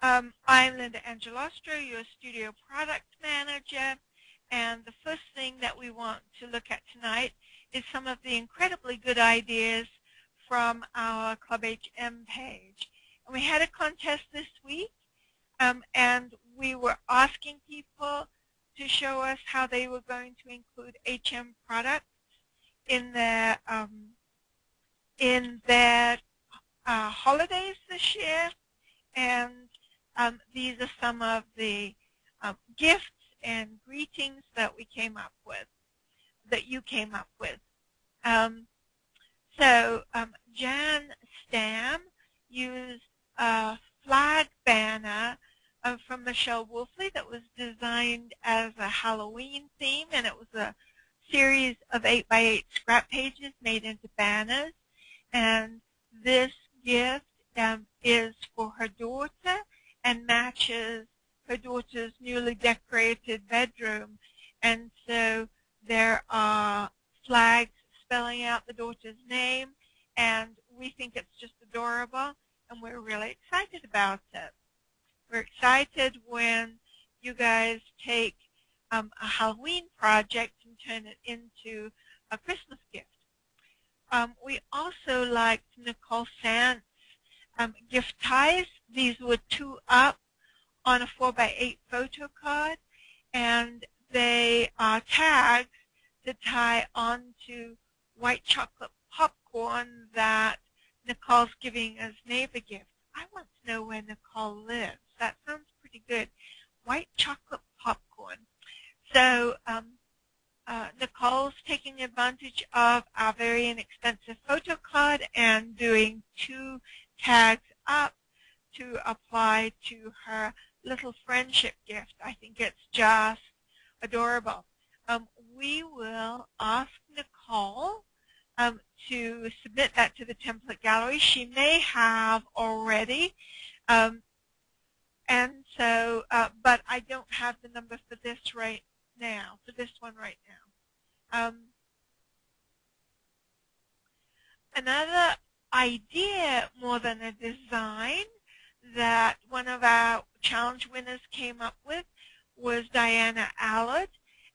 I'm Linda Angelostro, your studio product manager, and the first thing that we want to look at tonight is some of the incredibly good ideas from our Club HM page. And we had a contest this week, and we were asking people to show us how they were going to include HM products in their holidays this year. And these are some of the gifts and greetings that we came up with, that you came up with. Jan Stam used a flag banner from Michelle Wolfley that was designed as a Halloween theme, and it was a series of 8x8 scrap pages made into banners. And this gift is for her daughter and matches her daughter's newly decorated bedroom. And so there are flags spelling out the daughter's name, and we think it's just adorable, and we're really excited about it. We're excited when you guys take a Halloween project and turn it into a Christmas gift. We also liked Nicole Sant's gift ties. These were 2 up on a 4x8 photo card, and they are tags to tie onto white chocolate popcorn that Nicole's giving as neighbor gift. I want to know where Nicole lives. That sounds pretty good. White chocolate popcorn. So Nicole's taking advantage of our very inexpensive photo card and doing 2 tags up to apply to her little friendship gift. I think it's just adorable. We will ask Nicole to submit that to the template gallery. She may have already, but I don't have the number for this right now, for this one right now. Another idea more than a design that one of our challenge winners came up with was Diana Allard,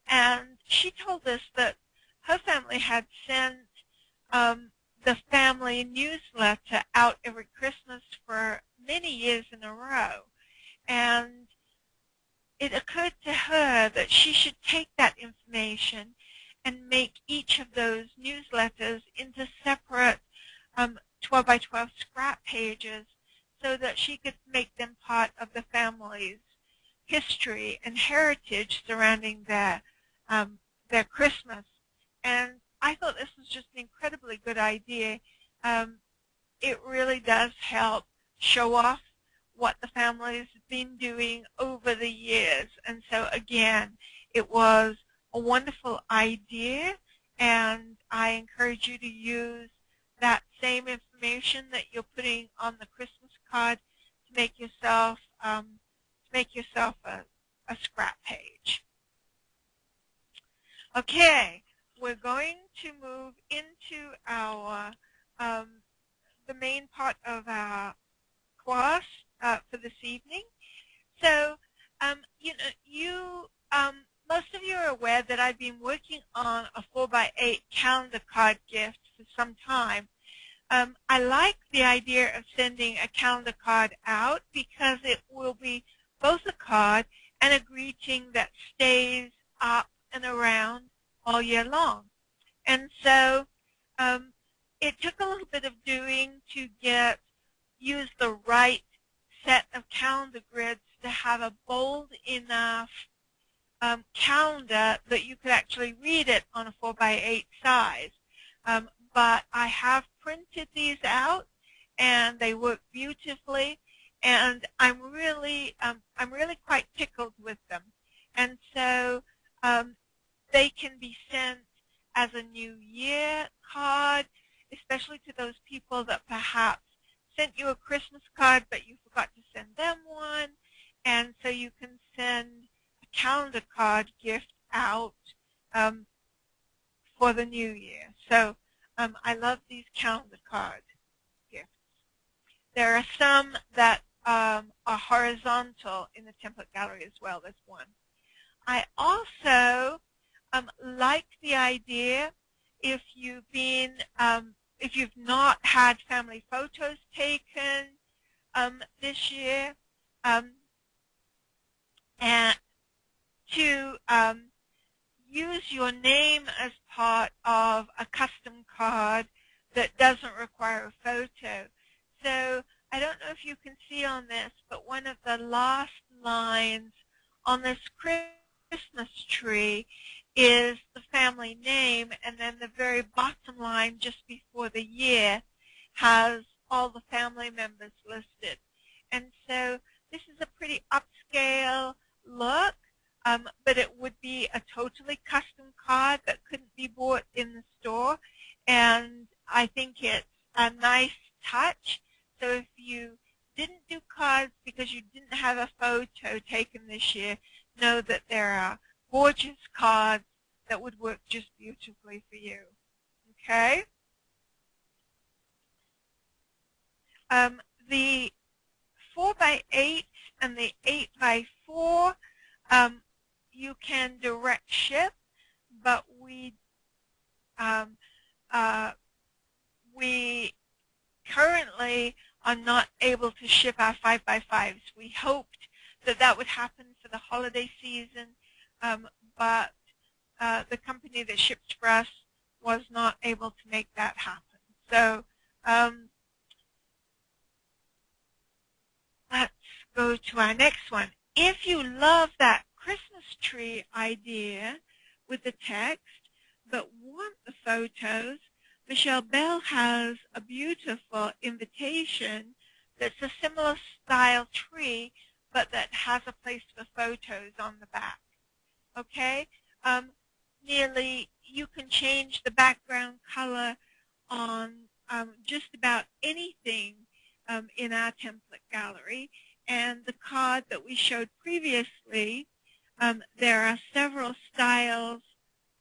and she told us that her family had sent the family newsletter out every Christmas for many years in a row, and it occurred to her that she should take that information and make each of those newsletters into separate 12x12 scrap pages so that she could make them part of the family's history and heritage surrounding their Christmas. And I thought this was just an incredibly good idea. It really does help show off what the family has been doing over the years. And so again, it was a wonderful idea, and I encourage you to use that same information that you're putting on the Christmas card to make yourself a scrap page. Okay, we're going to move into our the main part of our class for this evening. So, most of you are aware that I've been working on a 4x8 calendar card gift for some time. I like the idea of sending a calendar card out because it will be both a card and a greeting that stays up and around all year long. And so it took a little bit of doing to use the right set of calendar grids to have a bold enough calendar that you could actually read it on a 4x8 size. But I have printed these out, and they work beautifully, and I'm really quite tickled with them. And so they can be sent as a New Year card, especially to those people that perhaps sent you a Christmas card but you forgot to send them one, and so you can send a calendar card gift out for the New Year. So I love these calendar card gifts. There are some that are horizontal in the template gallery as well. There's one. I also like the idea if you've not had family photos taken this year, and to use your name as part of a custom card that doesn't require a photo. So I don't know if you can see on this, but one of the last lines on this Christmas tree is the family name, and then the very bottom line just before the year has all the family members listed. And so this is a pretty upscale look, but it would be a totally custom card that couldn't be bought in the store, and I think it's a nice touch. So if you didn't do cards because you didn't have a photo taken this year, know that there are gorgeous cards that would work just beautifully for you. Okay? The 4x8 and the 8x4, you can direct ship, but we currently are not able to ship our 5x5s. We hoped that that would happen for the holiday season, but the company that ships for us was not able to make that happen. So let's go to our next one. If you love that Christmas tree idea with the text but want the photos, Michelle Bell has a beautiful invitation that's a similar style tree, but that has a place for photos on the back. Okay? You can change the background color on just about anything in our template gallery. And the card that we showed previously, there are several styles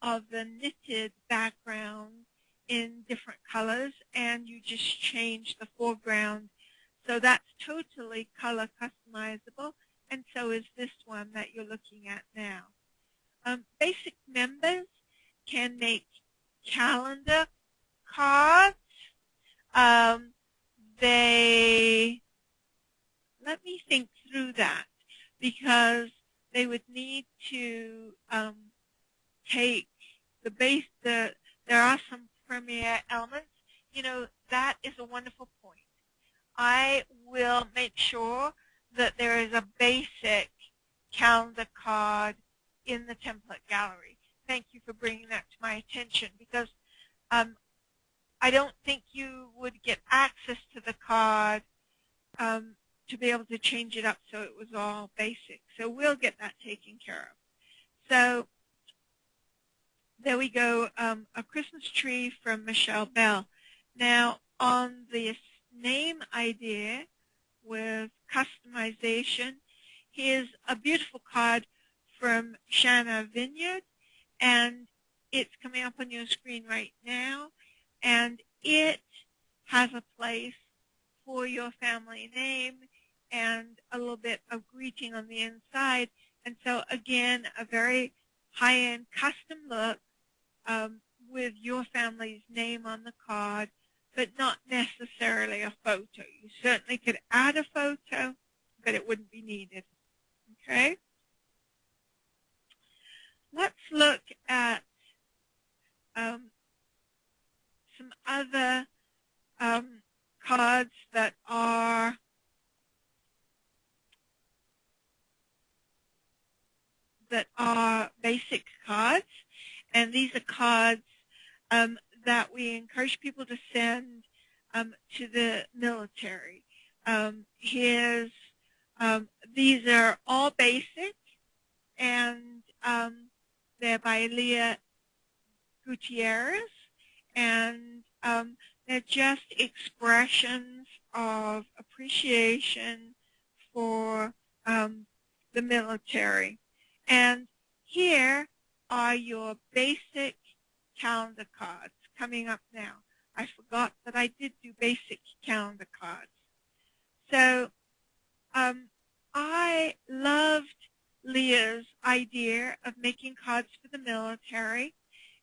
of the knitted background in different colors, and you just change the foreground. So that's totally color customizable, and so is this one that you're looking at now. Basic members can make calendar cards. Let me think through that, because they would need to take the base. There are some premier elements. You know, that is a wonderful point. I will make sure that there is a basic calendar card in the template gallery. Thank you for bringing that to my attention, because I don't think you would get access to the card to be able to change it up so it was all basic. So we'll get that taken care of. So there we go, a Christmas tree from Michelle Bell. Now, on this name idea with customization, here's a beautiful card from Shanna Vineyard, and it's coming up on your screen right now, and it has a place for your family name and a little bit of greeting on the inside. And so, again, a very high-end custom look with your family's name on the card, but not necessarily a photo. You certainly could add a photo, but it wouldn't be needed. Okay? Let's look at some other cards that are basic cards, and these are cards that we encourage people to send to the military. These are all basic, and they're by Leah Gutierrez, and they're just expressions of appreciation for the military. And here are your basic calendar cards coming up now. I forgot that I did do basic calendar cards. So Linda's idea of making cards for the military,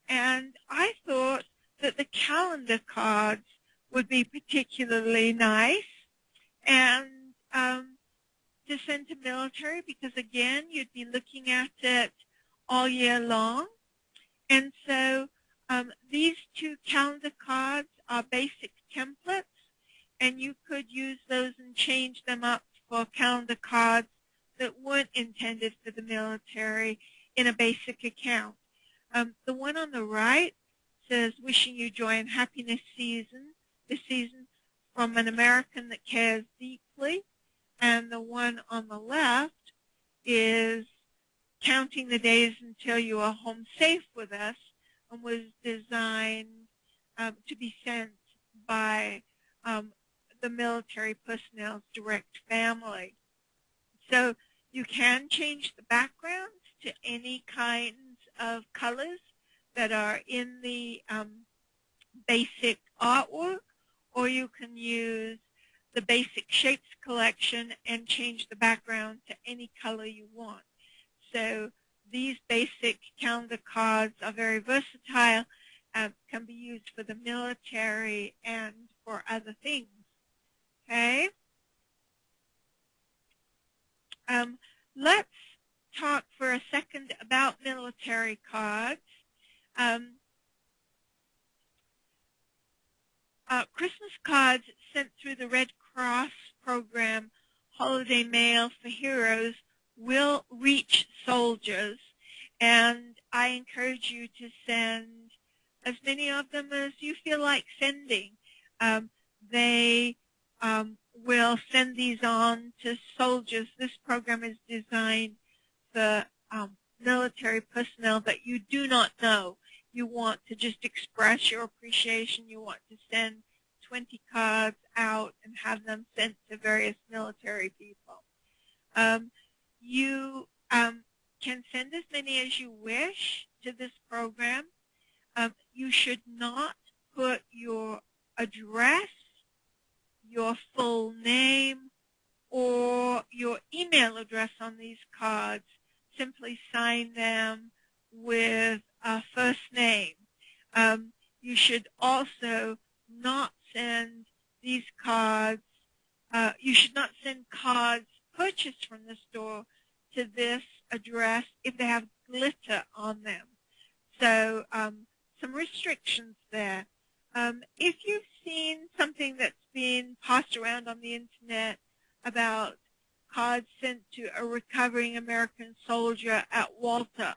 and I thought that the calendar cards would be particularly nice and to send to military because, again, you'd be looking at it all year long. And so these two calendar cards are basic templates, and you could use those and change them up for calendar cards that weren't intended for the military in a basic account. The one on the right says, wishing you joy and happiness this season from an American that cares deeply. And the one on the left is counting the days until you are home safe with us, and was designed to be sent by the military personnel's direct family. So you can change the backgrounds to any kinds of colors that are in the basic artwork, or you can use the basic shapes collection and change the background to any color you want. So these basic calendar cards are very versatile, can be used for the military and for other things. Okay? Let's talk for a second about military cards. Christmas cards sent through the Red Cross program, Holiday Mail for Heroes, will reach soldiers, and I encourage you to send as many of them as you feel like sending. They will send these on to soldiers. This program is designed for military personnel that you do not know. You want to just express your appreciation. You want to send 20 cards out and have them sent to various military people. You can send as many as you wish to this program. You should not put your address, your full name, or your email address on these cards. Simply sign them with a first name. You should also not send these cards, you should not send cards purchased from the store to this address if they have glitter on them. So some restrictions there. If you've seen something that's been passed around on the internet about cards sent to a recovering American soldier at Walter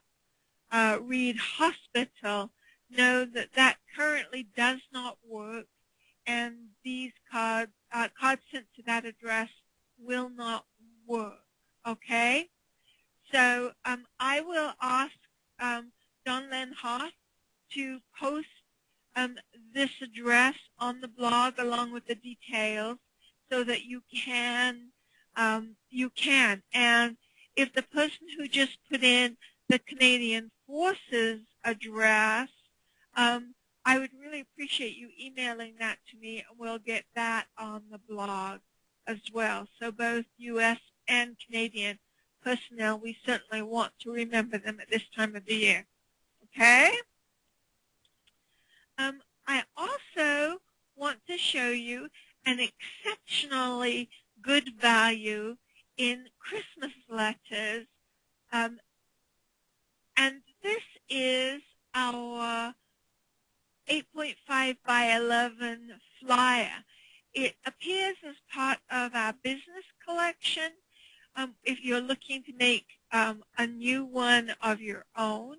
Reed Hospital, know that that currently does not work, and these cards sent to that address will not work. Okay? So I will ask Don Len Hoth to post this address on the blog along with the details so that you can. And if the person who just put in the Canadian Forces address, I would really appreciate you emailing that to me, and we'll get that on the blog as well. So both U.S. and Canadian personnel, we certainly want to remember them at this time of the year. Okay? I also want to show you an exceptionally good value in Christmas letters, and this is our 8.5 by 11 flyer. It appears as part of our business collection. If you're looking to make a new one of your own,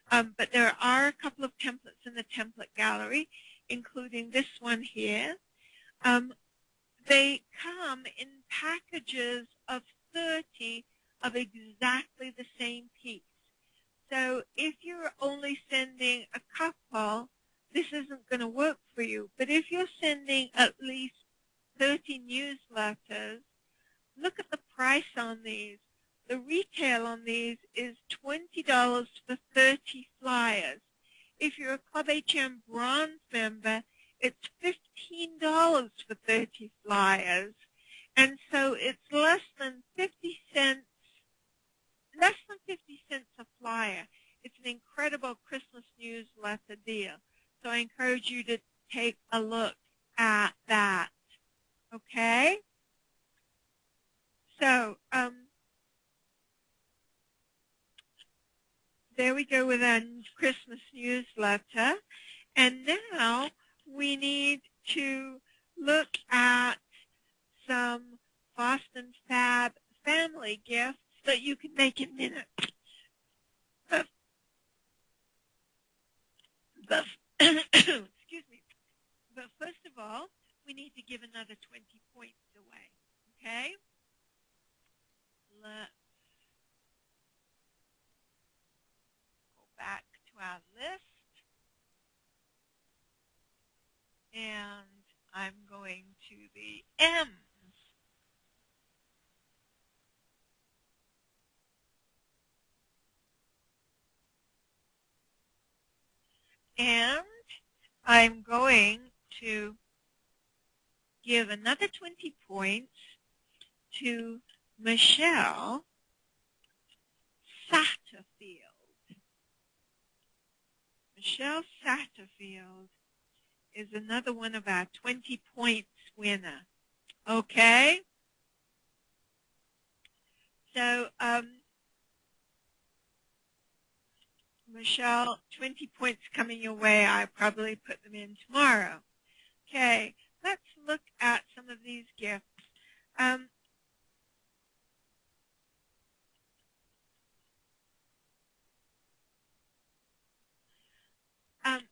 but there are a couple of templates in the template gallery, including this one here. They come in packages of 30 of exactly the same piece. So if you're only sending a couple, this isn't going to work for you. But if you're sending at least 30 newsletters, look at the price on these. The retail on these is $20 for 30 flyers. If you're a Club HM Bronze member, it's $15 for 30 flyers. And so it's less than 50 newsletter deal. So I encourage you to take a look at that. Okay? So there we go with our Christmas newsletter. And now we need to look at some Fast and Fab family gifts that you can make in minutes. Excuse me. But first of all, we need to give another 20 points away. Okay? Let's go back to our list. And I'm going to the M's. And I'm going to give another 20 points to Michelle Satterfield. Michelle Satterfield is another one of our 20 points winner. Okay? So, Michelle, 20 points coming your way. I probably put them in tomorrow. Okay, let's look at some of these gifts.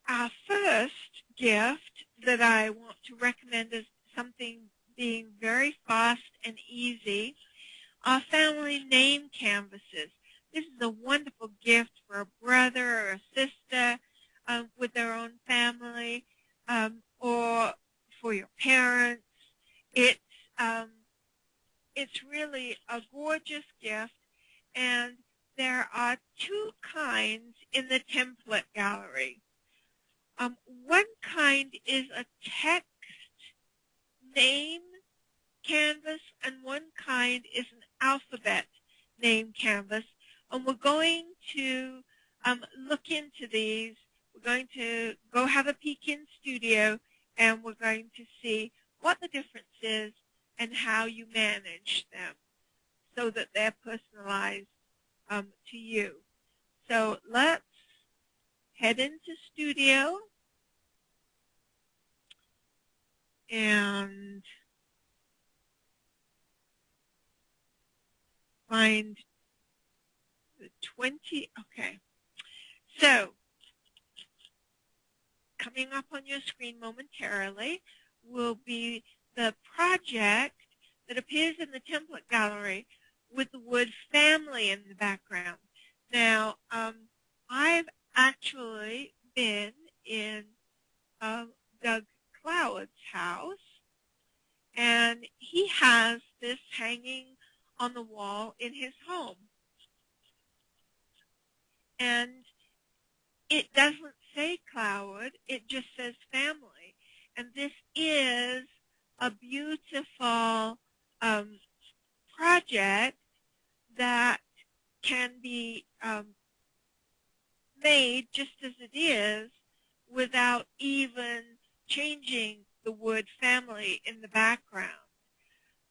Our first gift that I want to recommend is something being very fast and easy. Our family name canvases. This is a wonderful gift for a brother or a sister with their own family or for your parents. It's really a gorgeous gift, and there are two kinds in the template gallery. One kind is a text name canvas, and one kind is an alphabet name canvas. And we're going to look into these. We're going to go have a peek in studio, and we're going to see what the difference is and how you manage them so that they're personalized to you. So let's head into studio and find the 20. Okay. So coming up on your screen momentarily will be the project that appears in the template gallery with the word family in the background. Now, I've actually been in Doug Cloud's house, and he has this hanging on the wall in his home. And it doesn't say Cloud, it just says family. And this is a beautiful project that can be made just as it is without even changing the word family in the background.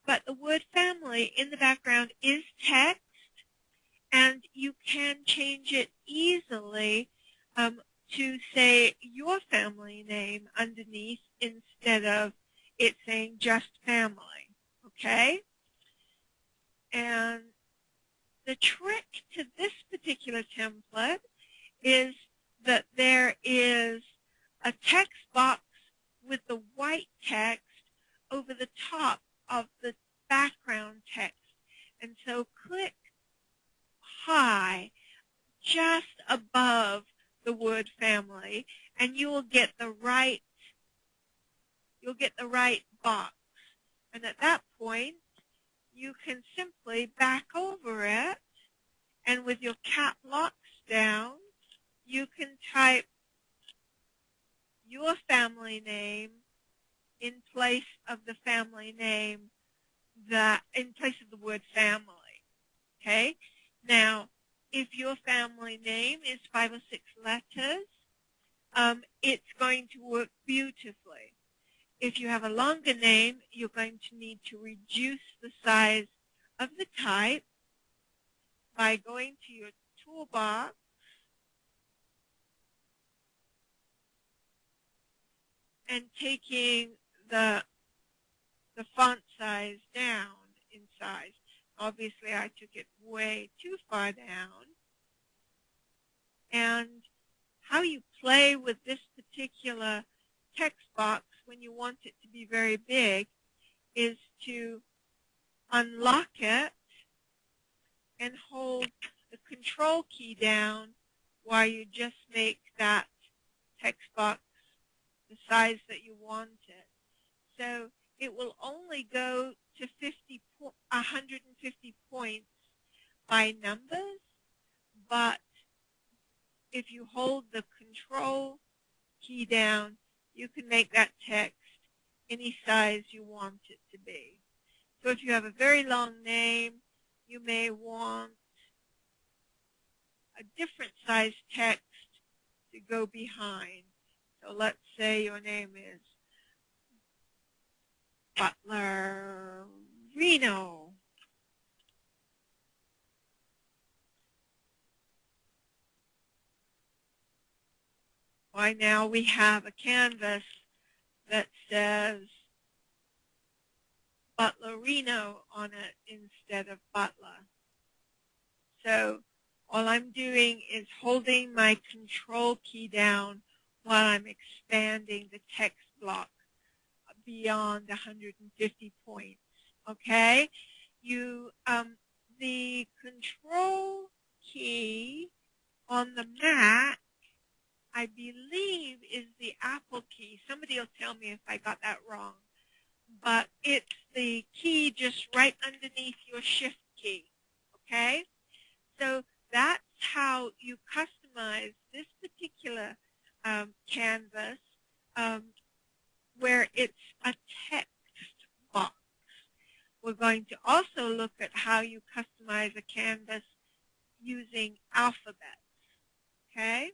But the word family in the background is text, and you can change it easily to say your family name underneath instead of it saying just family, okay? And the trick to this particular template is that there is a text box with the white text over the top of the background text. And so click high just above the word family, and you will get the right box. And at that point, you can simply back over it, and with your cap locks down, you can type your family name in place of the family name in place of the word family. Okay? Now, if your family name is 5 or 6 letters, it's going to work beautifully. If you have a longer name, you're going to need to reduce the size of the type by going to your toolbox and taking the font size down in size. Obviously, I took it way too far down. And how you play with this particular text box when you want it to be very big is to unlock it and hold the control key down while you just make that text box the size that you want it. So it will only go to 150 points by numbers, but if you hold the control key down, you can make that text any size you want it to be. So if you have a very long name, you may want a different size text to go behind. So let's say your name is Butler Reno. Why, now we have a canvas that says Butlerino on it instead of Butler. So all I'm doing is holding my control key down while I'm expanding the text block beyond 150 points. Okay? The control key on the Mac, I believe, is the Apple key. Somebody will tell me if I got that wrong. But it's the key just right underneath your Shift key. Okay? So that's how you customize this particular canvas where it's a text box. We're going to also look at how you customize a canvas using alphabets. Okay?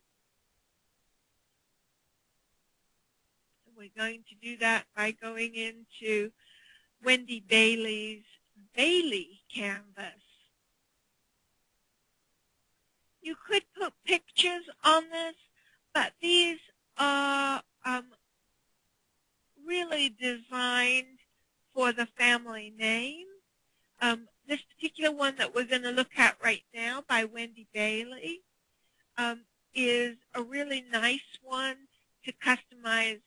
And we're going to do that by going into Wendy Bailey's Bailey canvas. You could put pictures on this, but these are really designed for the family name. This particular one that we're going to look at right now by Wendy Bailey is a really nice one to customize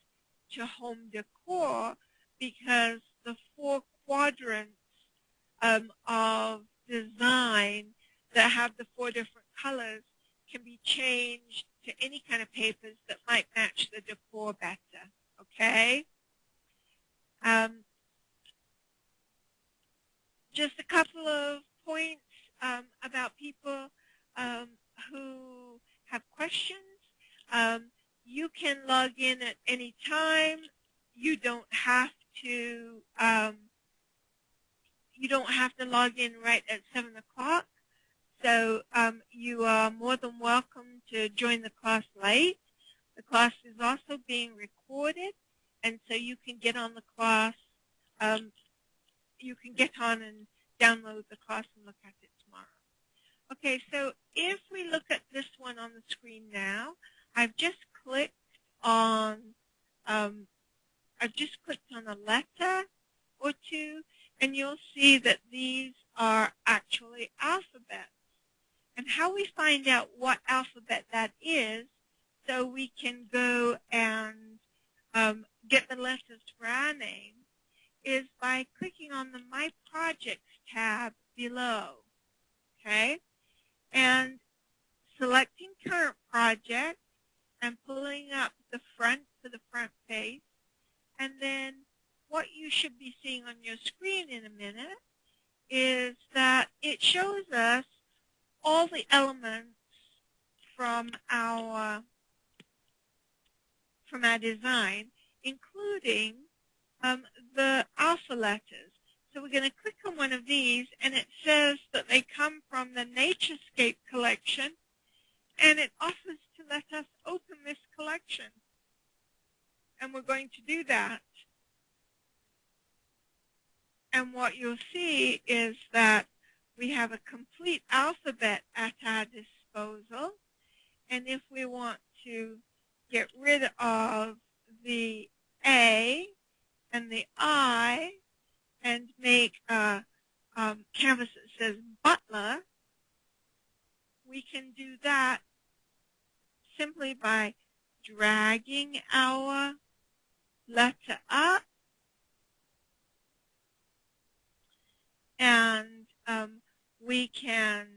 to home decor because the 4 quadrants of design that have the 4 different colors can be changed to any kind of papers that might match the decor better. Okay? Just a couple of points about people who have questions. You can log in at any time. You don't have to log in right at 7 o'clock. So you are more than welcome to join the class late. The class is also being recorded, and so you can get on the class. You can get on and download the class and look at it tomorrow. Okay, so if we look at this one on the screen now, I've just clicked on a letter or two, and you'll see that these are actually alphabets. And how we find out what alphabet that is, so we can go and get the letters for our name, is by clicking on the My Projects tab below, okay? And selecting Current Project and pulling up the front for the front page. And then what you should be seeing on your screen in a minute is that it shows us all the elements from our design, including the alpha letters. So we're going to click on one of these, and it says that they come from the Naturescape collection, and it offers to let us open this collection. section. And we're going to do that. And what you'll see is that we have a complete alphabet at our disposal. And if we want to get rid of the A and the I and make a canvas that says Butler, we can do that simply by dragging our letter up, and we can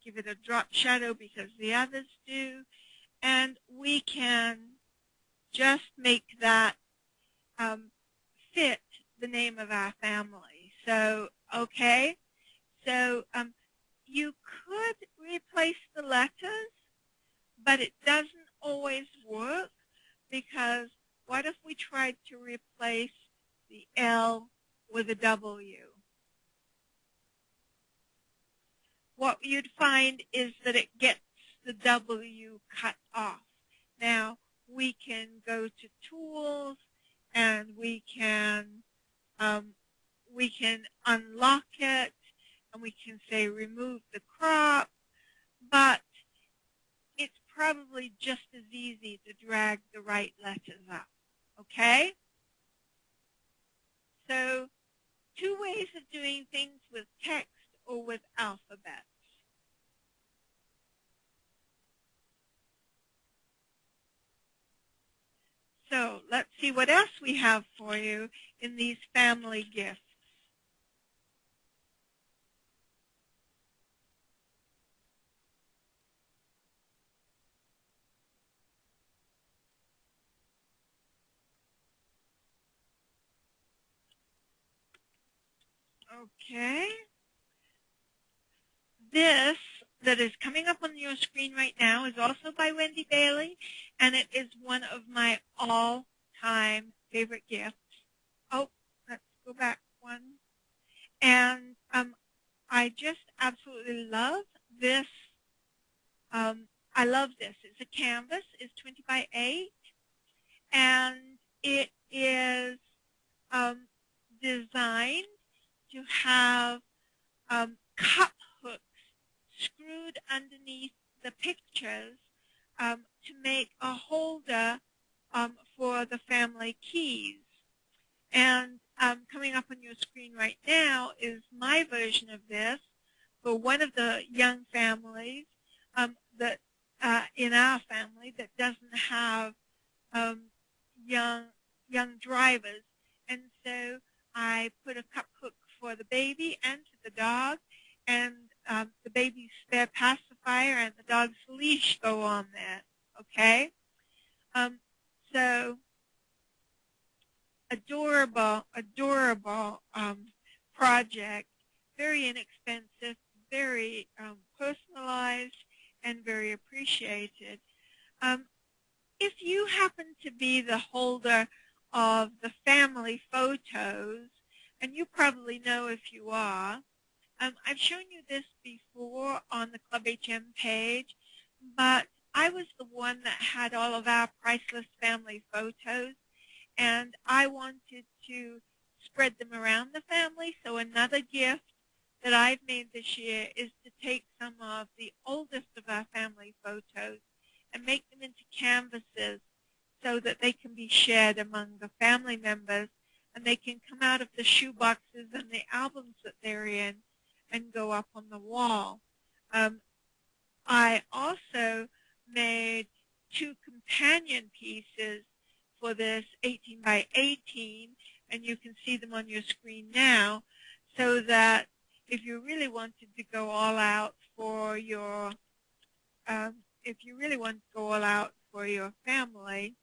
give it a drop shadow because the others do, and we can just make that fit the name of our family. So, okay, so you could replace the letters, but it doesn't always work, because what if we tried to replace the L with a W? What you'd find is that it gets the W cut off. Now, we can go to Tools, and we can unlock it, and we can say remove the crop, but it's probably just as easy to drag the right letters up, okay? So, two ways of doing things with text or with alphabets. So let's see what else we have for you in these family gifts. Okay. This that is coming up on your screen right now is also by Wendy Bailey, and it is one of my all-time favorite gifts. Oh, let's go back one. And I just absolutely love this. I love this. It's a canvas. It's 20 by 8, and it is designed to have cup hooks screwed underneath the pictures to make a holder for the family keys. And coming up on your screen right now is my version of this for one of the young families that in our family that doesn't have young drivers. And so I put a cup hook for the baby and for the dog, and the baby's spare pacifier and the dog's leash go on there, okay? So adorable project, very inexpensive, very personalized, and very appreciated. If you happen to be the holder of the family photos, and you probably know if you are, I've shown you this before on the Club HM page, but I was the one that had all of our priceless family photos, and I wanted to spread them around the family. So another gift that I've made this year is to take some of the oldest of our family photos and make them into canvases so that they can be shared among the family members, and they can come out of the shoe boxes and the albums that they're in and go up on the wall. I also made 2 companion pieces for this 18 by 18, and you can see them on your screen now, so that if you really wanted to go all out for your family,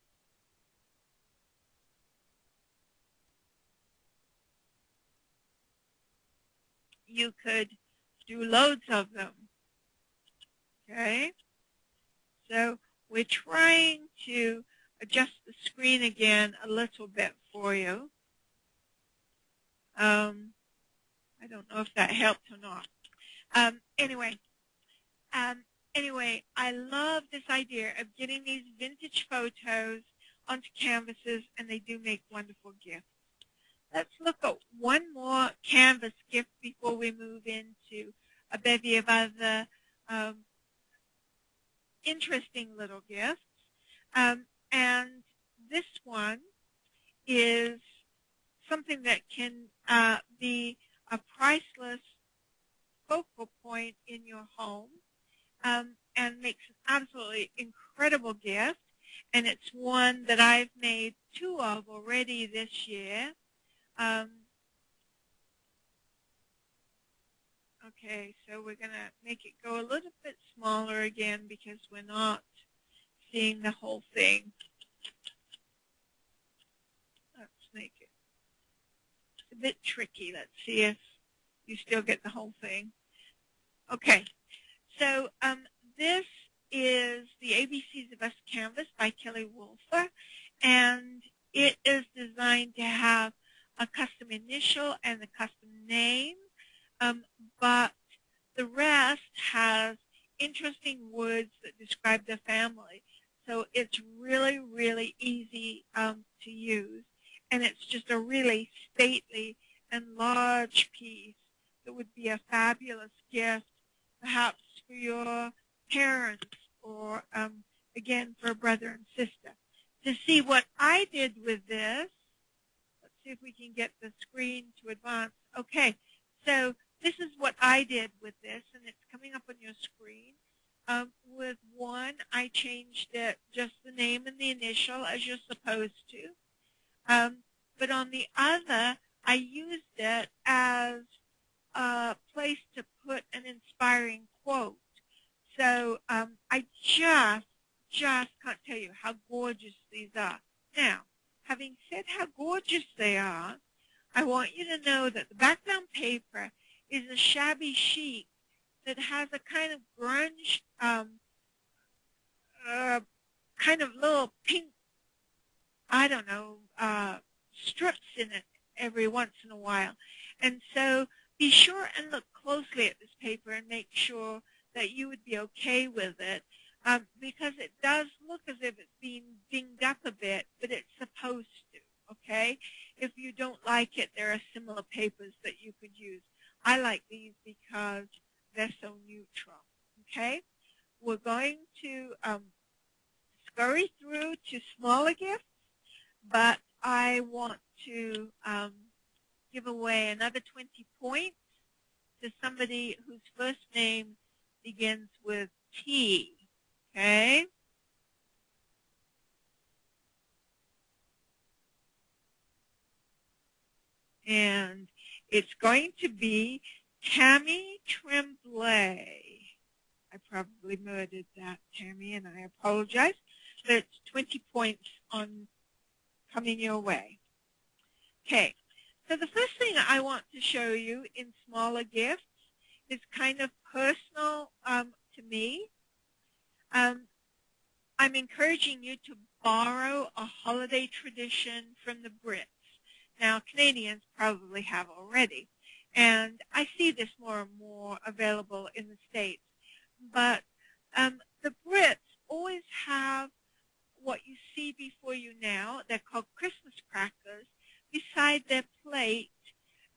you could do loads of them. Okay? So we're trying to adjust the screen again a little bit for you. I don't know if that helped or not. Anyway, anyway, I love this idea of getting these vintage photos onto canvases, and they do make wonderful gifts. Let's look at one more canvas gift before we move into a bevy of other interesting little gifts. And this one is something that can be a priceless focal point in your home and makes an absolutely incredible gift. And it's one that I've made 2 of already this year. Okay, so we're going to make it go a little bit smaller again because we're not seeing the whole thing. Let's make it a bit tricky. Let's see if you still get the whole thing. Okay, so this is the ABCs of Us Canvas by Kelly Wolfer, and it is designed to have a custom initial and a custom name, but the rest has interesting words that describe the family. So it's really, really easy to use, and it's just a really stately and large piece that would be a fabulous gift, perhaps for your parents or, again, for a brother and sister. To see what I did with this, let's see if we can get the screen to advance. Okay, so this is what I did with this, and it's coming up on your screen. With one, I changed it just the name and the initial as you're supposed to. But on the other, I used it as a place to put an inspiring quote. So I just can't tell you how gorgeous these are. Now, having said how gorgeous they are, I want you to know that the background paper is a shabby sheet that has a kind of grunge, kind of little pink, I don't know, strips in it every once in a while. And so be sure and look closely at this paper and make sure that you would be okay with it, because it does look as if it's being dinged up a bit, but it's supposed to, okay? If you don't like it, there are similar papers that you could use. I like these because they're so neutral, okay? We're going to scurry through to smaller gifts, but I want to give away another 20 points to somebody whose first name begins with T, okay? And it's going to be Tammy Tremblay. I probably murdered that, Tammy, and I apologize. But it's 20 points on coming your way. Okay, so the first thing I want to show you in smaller gifts is kind of personal to me. I'm encouraging you to borrow a holiday tradition from the Brits. Now, Canadians probably have already, and I see this more and more available in the States. But the Brits always have what you see before you now. They're called Christmas crackers beside their plate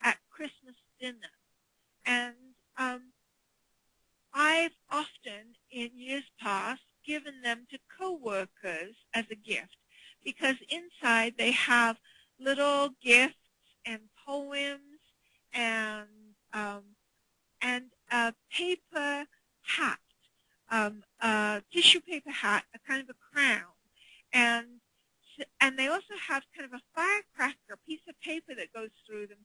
at Christmas dinner. And I've often, in years past, given them to coworkers as a gift because inside they have little gifts and poems and a paper hat, a tissue paper hat, a kind of a crown, and they also have kind of a firecracker, a piece of paper that goes through them.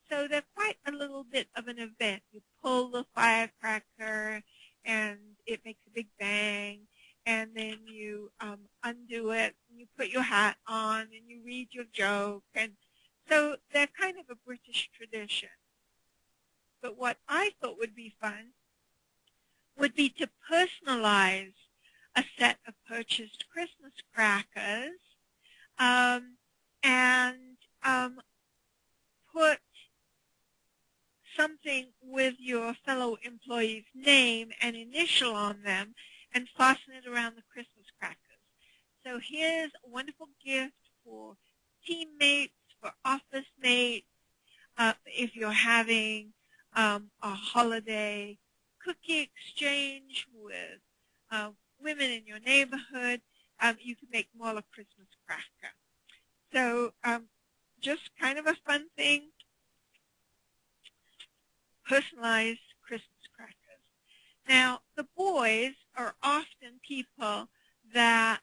So they're quite a little bit of an event. You pull the firecracker, and it makes a big bang, and then you undo it, and you put your hat on, and you read your joke. And so they're kind of a British tradition. But what I thought would be fun would be to personalize a set of purchased Christmas crackers and put something with your fellow employee's name and initial on them and fasten it around the Christmas crackers. So here's a wonderful gift for teammates, for office mates, if you're having a holiday cookie exchange with women in your neighborhood, you can make more of a Christmas cracker. So just kind of a fun thing, personalized Christmas crackers. Now, the boys are often people that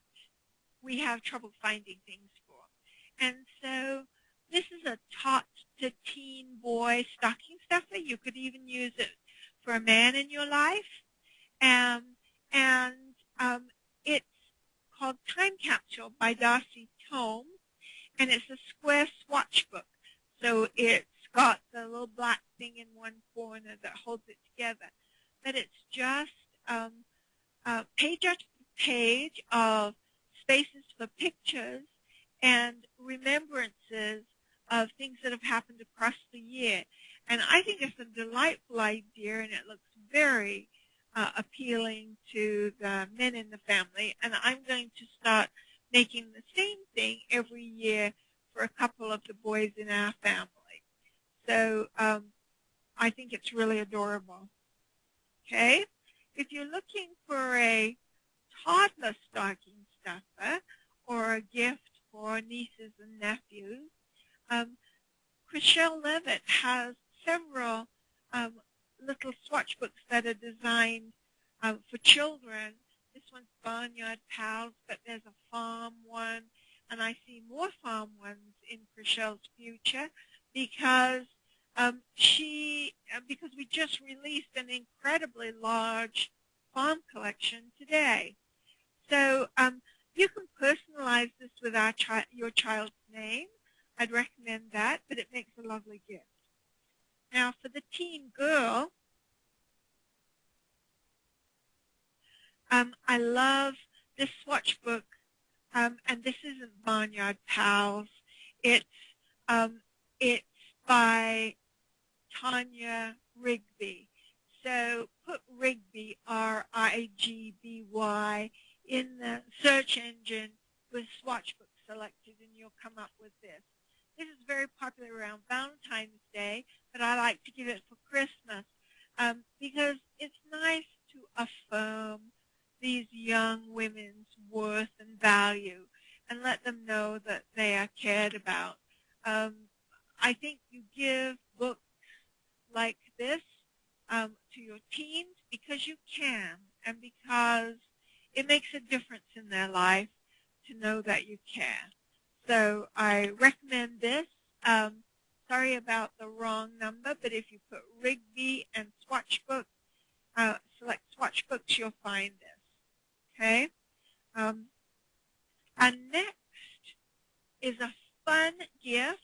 we have trouble finding things for. And so this is a tot to teen boy stocking stuffer. You could even use it for a man in your life. It's called Time Capsule by Darcy Tome, and it's a square swatch book. So it's got the little black thing in one corner that holds it together. But it's just page after page of spaces for pictures and remembrances of things that have happened across the year. And I think it's a delightful idea, and it looks very appealing to the men in the family. And I'm going to start making the same thing every year for a couple of the boys in our family. So I think it's really adorable. Okay? If you're looking for a toddler stocking stuffer or a gift for nieces and nephews, Chriselle Levitt has several little swatch books that are designed for children. This one's Barnyard Pals, but there's a farm one, and I see more farm ones in Chriselle's future because because we just released an incredibly large farm collection today. So you can personalize this with your child's name. I'd recommend that, but it makes a lovely gift. Now for the teen girl, I love this swatch book, and this isn't Barnyard Pals. It's by Tanya Rigby. So put Rigby, R-I-G-B-Y, in the search engine with swatch book selected, and you'll come up with this. This is very popular around Valentine's Day, but I like to give it for Christmas because it's nice to affirm these young women's worth and value and let them know that they are cared about. I think you give books like this to your teens because you can and because it makes a difference in their life to know that you care. So I recommend this. Sorry about the wrong number, but if you put Rigby and Swatchbook, select Swatchbooks, you'll find this. Okay? And next is a fun gift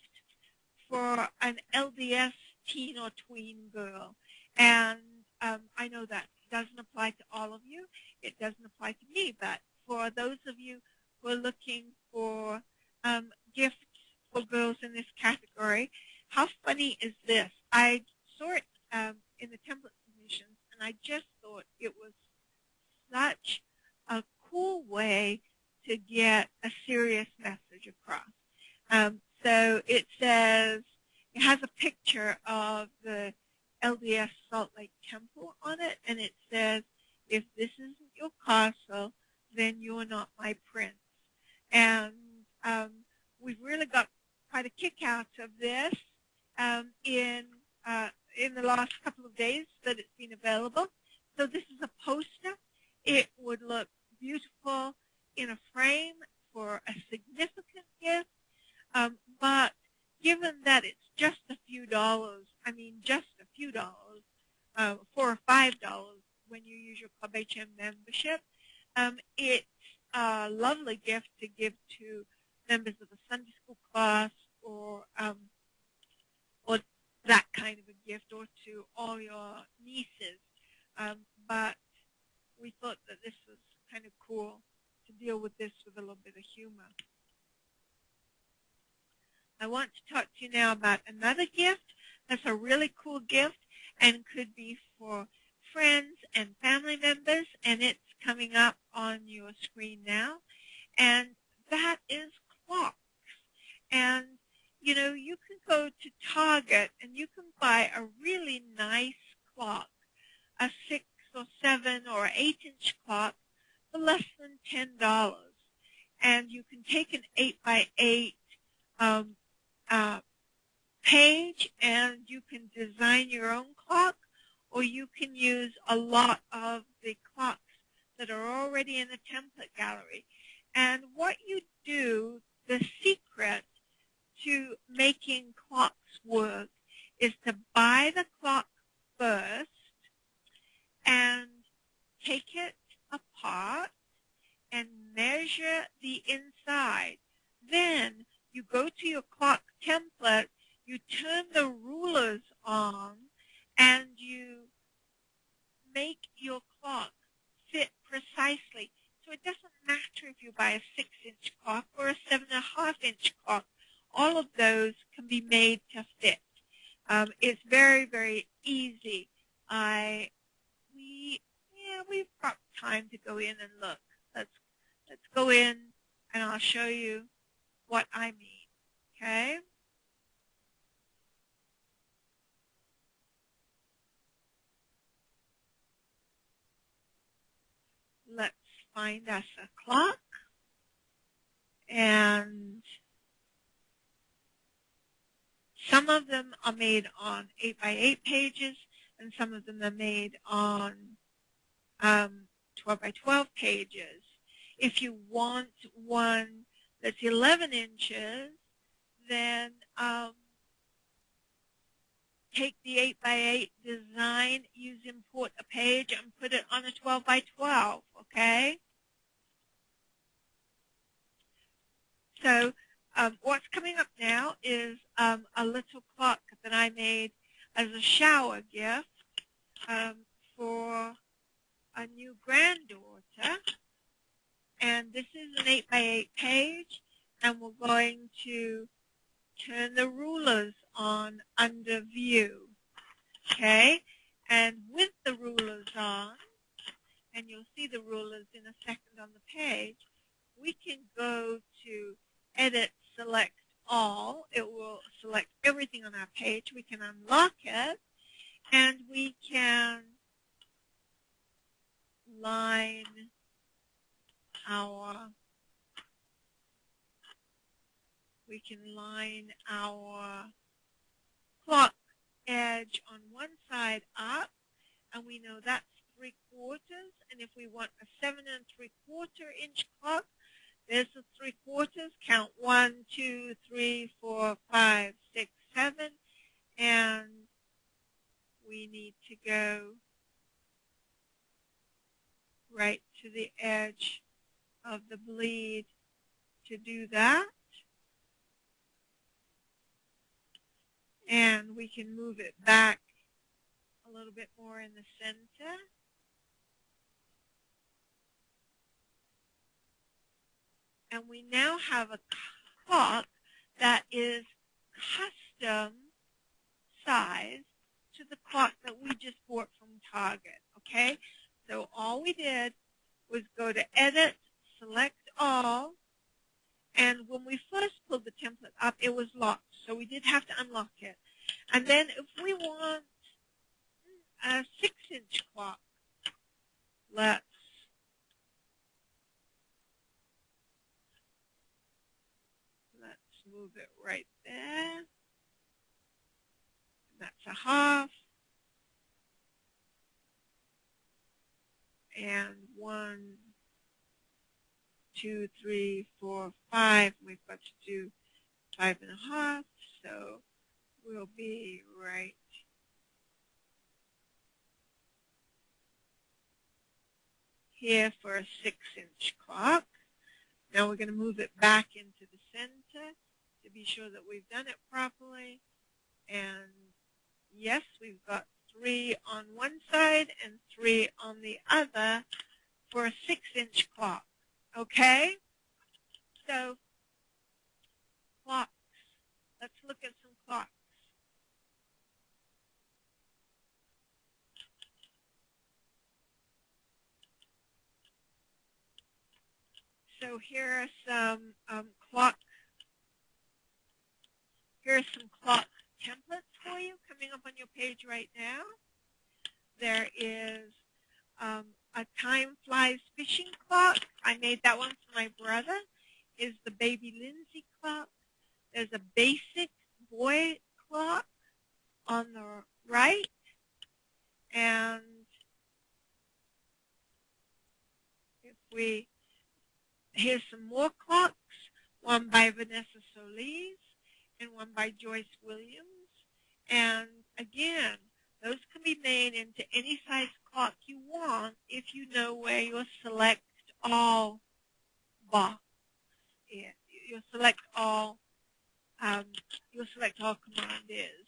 for an LDS teen or tween girl. And I know that doesn't apply to all of you. It doesn't apply to me, but for those of you who are looking for gifts for girls in this category, how funny is this? I saw it in the template submissions, and I just thought it was such a cool way to get a serious message across. So it says, it has a picture of the LDS Salt Lake Temple on it, and it says, if this isn't your castle, then you're not my prince. And we've really got quite a kick out of this in the last couple of days that it's been available. So this is a poster. It would look beautiful in a frame for a significant gift, but given that it's just a few dollars, I mean just a few dollars, $4 or $5 when you use your Club HM membership, it's a lovely gift to give to members of a Sunday school class or that kind of a gift, or to all your nieces. But we thought that this was kind of cool to deal with this with a little bit of humor. I want to talk to you now about another gift That's a really cool gift and could be for friends and family members, and it's coming up on your screen now. And that is clocks. And, you know, you can go to Target and you can buy a really nice clock, a 6 or 7 or 8-inch clock for less than $10. And you can take an 8x8 page and you can design your own clock, or you can use a lot of the clocks that are already in the template gallery. And what you do, the secret to making clocks work is to buy the clock first and take it apart and measure the inside. Then you go to your clock template, you turn the rulers on, and you make your clock fit precisely. So it doesn't matter if you buy a 6-inch clock or a 7.5-inch clock. All of those can be made to fit. It's very, very easy. We've got time to go in and look. Let's go in, and I'll show you what I mean. Okay? Let's find us a clock, and some of them are made on 8x8 pages, and some of them are made on 12x12 pages. If you want one that's 11 inches, then take the 8x8 design, use import a page, and put it on a 12x12, okay? So what's coming up now is a little clock that I made as a shower gift for a new granddaughter. And this is an 8x8 page, and we're going to turn the rulers on under view, okay? And with the rulers on, and you'll see the rulers in a second on the page, we can go to Edit, Select All. It will select everything on our page. We can unlock it, and we can line our clock edge on one side up, and we know that's 3/4. And if we want a 7 3/4 inch clock, there's the 3/4. Count 1, 2, 3, 4, 5, 6, 7, and we need to go right to the edge of the bleed to do that. And we can move it back a little bit more in the center. And we now have a clock that is custom size to the clock that we just bought from Target, okay? So all we did was go to Edit, Select All, and when we first pulled the template up, it was locked, so we did have to unlock it. And then if we want a 6-inch clock, let's move it right there. That's a half. And 1, 2, 3, 4, 5. We've got to do 5.5. So we'll be right here for a 6-inch clock. Now we're going to move it back into the center to be sure that we've done it properly. And yes, we've got 3 on one side and 3 on the other for a 6-inch clock. Okay? So, clocks. Let's look at some clocks. So here are some clock. Here are some clock templates for you coming up on your page right now. There is a Time Flies fishing clock. I made that one for my brother. Is the Baby Lindsay clock. There's a basic boy clock on the right, and here's some more clocks, one by Vanessa Solis and one by Joyce Williams. And again, those can be made into any size clock you want if you know where your select all box is. Your select all command is.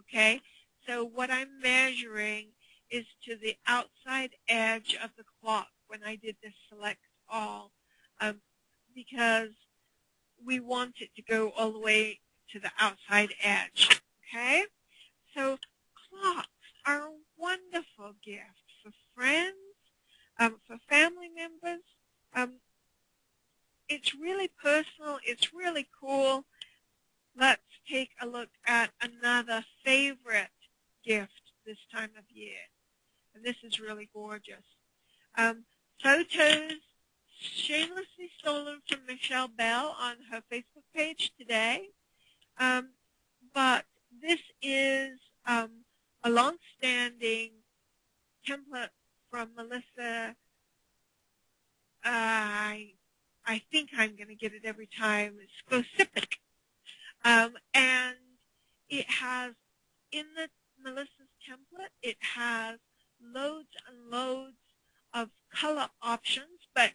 Okay, so what I'm measuring is to the outside edge of the clock when I did this select all, because we want it to go all the way to the outside edge. Okay, so clocks are a wonderful gift for friends, for family members. It's really personal. It's really cool. Let's take a look at another favorite gift this time of year. And this is really gorgeous. Photos shamelessly stolen from Michelle Bell on her Facebook page today. But this is a long-standing template from Melissa. I think I'm going to get it every time. It's Skocipic. And it has, in the Melissa's template, it has loads and loads of color options, but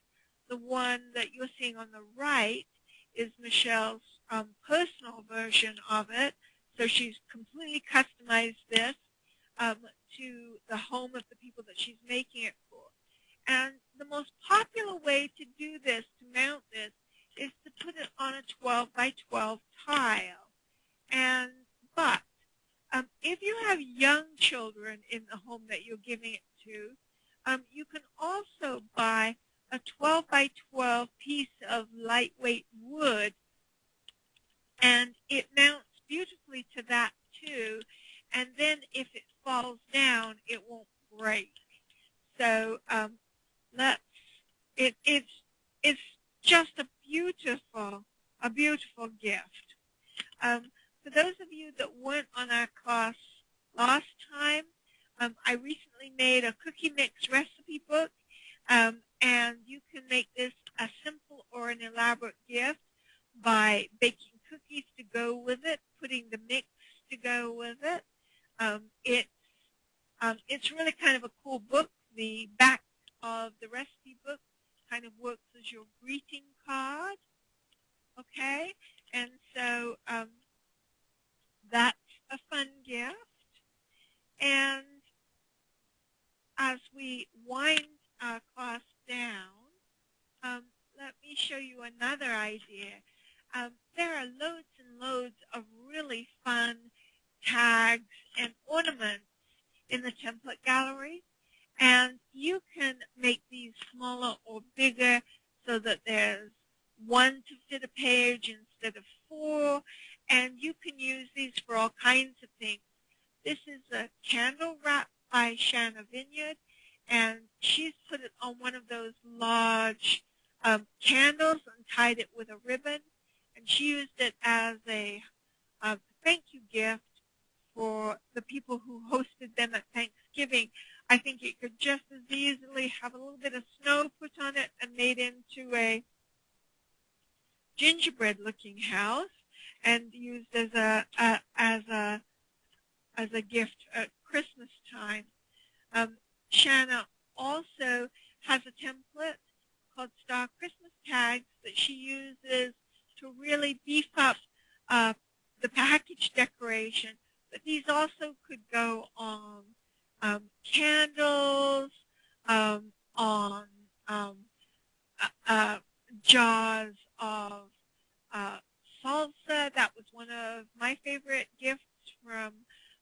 the one that you're seeing on the right is Michelle's personal version of it. So she's completely customized this to the home of the people that she's making it for. And the most popular way to do this, to mount this, is to put it on a 12 by 12 tile. But if you have young children in the home that you're giving it to, you can also buy a 12 by 12 piece of lightweight wood, and it mounts beautifully to that too. And then if it falls down, it won't break. So it's just a beautiful gift. For those of you that weren't on our class last time, I recently made a cookie mix recipe book, and you can make this a simple or an elaborate gift by baking cookies to go with it, putting the mix to go with it. It's really kind of a cool book. The back of the recipe book kind of works as your greeting card. Okay, and so that's a fun gift. And as we wind our class down, let me show you another idea. There are loads and loads of really fun tags and ornaments in the template gallery, and you can make these smaller or bigger so that there's one to fit a page instead of 4, and you can use these for all kinds of things. This is a candle wrap by Shanna Vineyard, and she's put it on one of those large candles and tied it with a ribbon, and she used it as a thank you gift for the people who hosted them at Thanksgiving. I think it could just as easily have a little bit of snow put on it and made into a gingerbread-looking house and used as a gift at Christmas time. Shanna also has a template called Star Christmas Tags that she uses to really beef up the package decoration. But these also could go on candles, on jars of salsa. That was one of my favorite gifts from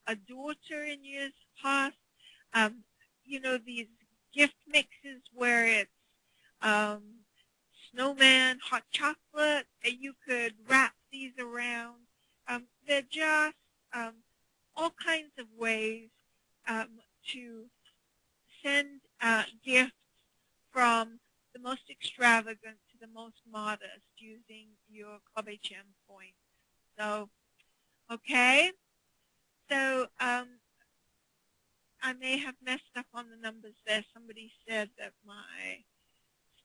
a daughter in years past. You know, these gift mixes where it's snowman, hot chocolate. You could wrap these around. They're just all kinds of ways to send gifts from the most extravagant to the most modest using your Club HM points. So, okay. So I may have messed up on the numbers there. Somebody said that my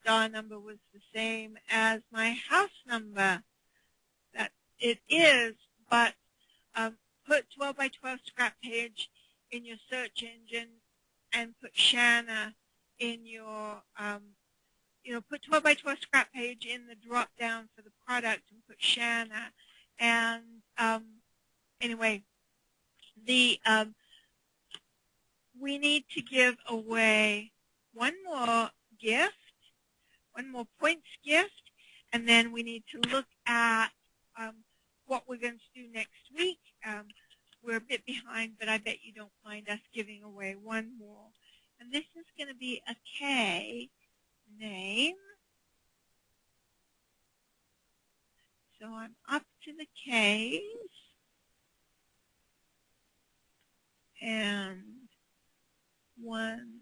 star number was the same as my house number. That it is, but put 12 by 12 scrap page in your search engine and put Shanna in your, put 12 by 12 scrap page in the drop down for the product and put Shanna. And anyway, we need to give away one more gift, one more points gift, and then we need to look at what we're going to do next week. We're a bit behind, but I bet you don't mind us giving away one more. And this is going to be a K name. So I'm up to the K's. And 1,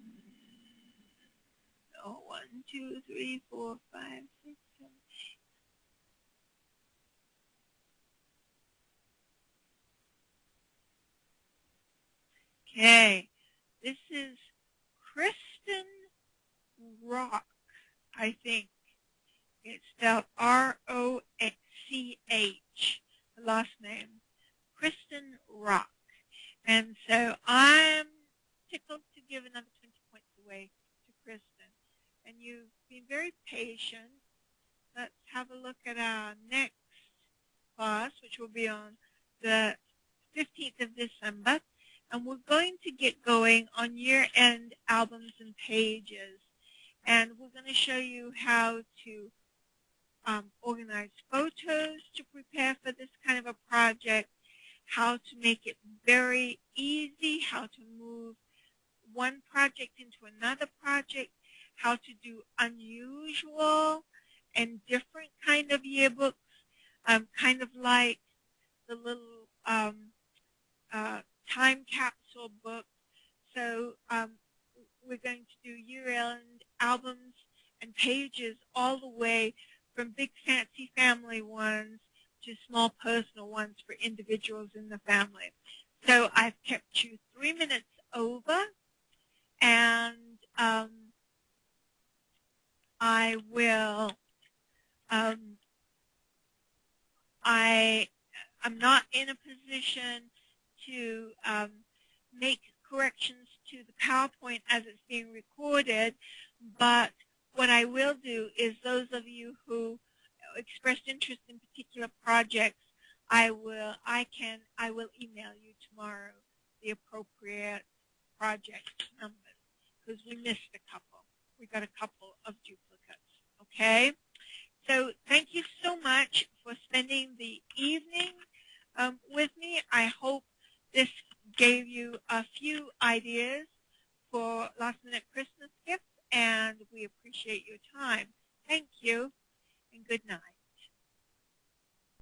2, 3, 4, 5, 6, 7, 8. Okay, this is Kristen Rock, I think. It's spelled R-O-C-H, the last name, Kristen Rock. And so I'm tickled to give another 20 points away to Kristen. And you've been very patient. Let's have a look at our next class, which will be on the 15th of December. And we're going to get going on year-end albums and pages. And we're going to show you how to organize photos to prepare for this kind of a project, how to make it very easy, how to move one project into another project, how to do unusual and different kind of yearbooks, kind of like the little time capsule book. So we're going to do year-end albums and pages all the way from big fancy family ones to small personal ones for individuals in the family. So I've kept you 3 minutes over, and I will, I'm not in a position to make corrections to the PowerPoint as it's being recorded, but what I will do is those of you who expressed interest in particular projects, I will email you tomorrow the appropriate project numbers, because we missed a couple. We got a couple of duplicates, okay? So thank you so much for spending the evening with me. I hope this gave you a few ideas for last-minute Christmas gifts, and we appreciate your time.